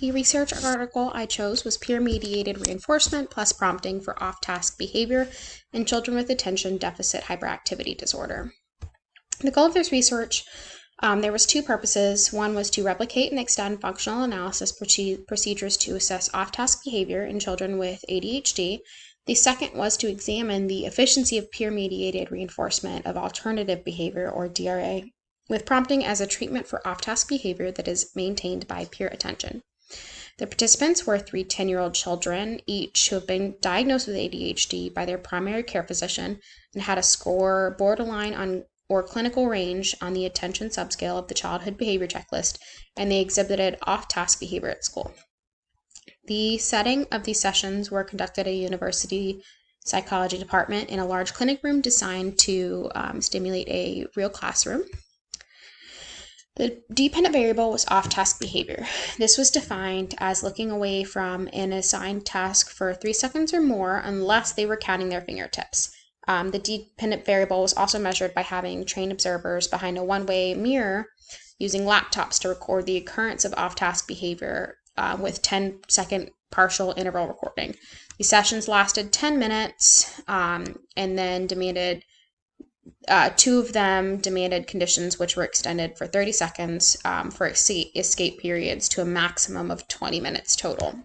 The research article I chose was Peer-Mediated Reinforcement plus Prompting for Off-Task Behavior in Children with Attention Deficit Hyperactivity Disorder. The goal of this research, there was two purposes. One was to replicate and extend functional analysis procedures to assess off-task behavior in children with ADHD. The second was to examine the efficiency of peer-mediated reinforcement of alternative behavior, or DRA, with prompting as a treatment for off-task behavior that is maintained by peer attention. The participants were 3 10-year-old children, each who have been diagnosed with ADHD by their primary care physician and had a score borderline on or clinical range on the attention subscale of the Childhood Behavior Checklist, and they exhibited off-task behavior at school. The setting of these sessions were conducted at a university psychology department in a large clinic room designed to stimulate a real classroom. The dependent variable was off-task behavior. This was defined as looking away from an assigned task for 3 seconds or more unless they were counting their fingertips. The dependent variable was also measured by having trained observers behind a one-way mirror using laptops to record the occurrence of off-task behavior with 10-second partial interval recording. These sessions lasted 10 minutes and then demanded 2 of them demanded conditions which were extended for 30 seconds for escape periods to a maximum of 20 minutes total.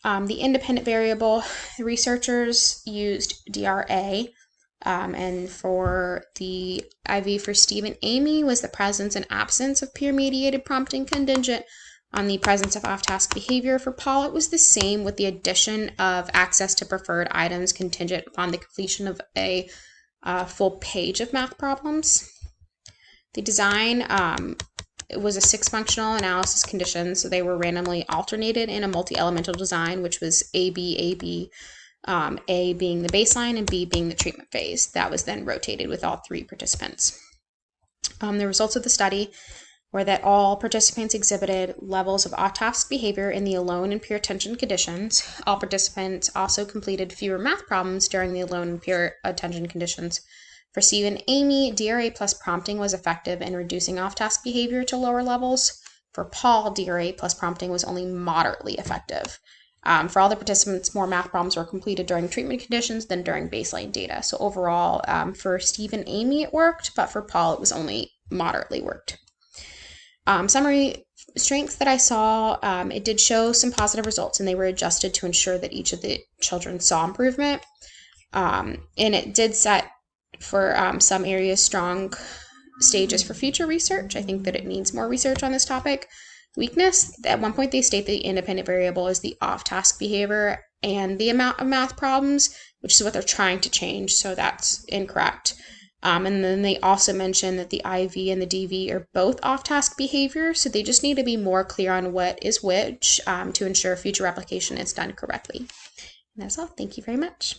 The independent variable, the researchers used DRA, and for the IV for Steve and Amy was the presence and absence of peer-mediated prompting contingent on the presence of off-task behavior. For Paul, it was the same with the addition of access to preferred items contingent upon the completion of a full page of math problems. The design it was a 6 functional analysis conditions, so they were randomly alternated in a multi-elemental design, which was A, B, A being the baseline and B being the treatment phase. That was then rotated with all 3 participants. The results of the study were that all participants exhibited levels of off-task behavior in the alone and peer attention conditions. All participants also completed fewer math problems during the alone and peer attention conditions. For Steve and Amy, DRA plus prompting was effective in reducing off-task behavior to lower levels. For Paul, DRA plus prompting was only moderately effective. For all the participants, more math problems were completed during treatment conditions than during baseline data. So overall, for Steve and Amy, it worked, but for Paul, it was only moderately worked. Summary strengths that I saw, it did show some positive results, and they were adjusted to ensure that each of the children saw improvement. And it did set for some areas strong stages for future research. I think that it needs more research on this topic. Weakness, at one point they state the independent variable is the off-task behavior and the amount of math problems, which is what they're trying to change, so that's incorrect. And then they also mention that the IV and the DV are both off-task behavior, so they just need to be more clear on what is which to ensure future replication is done correctly. And that's all. Thank you very much.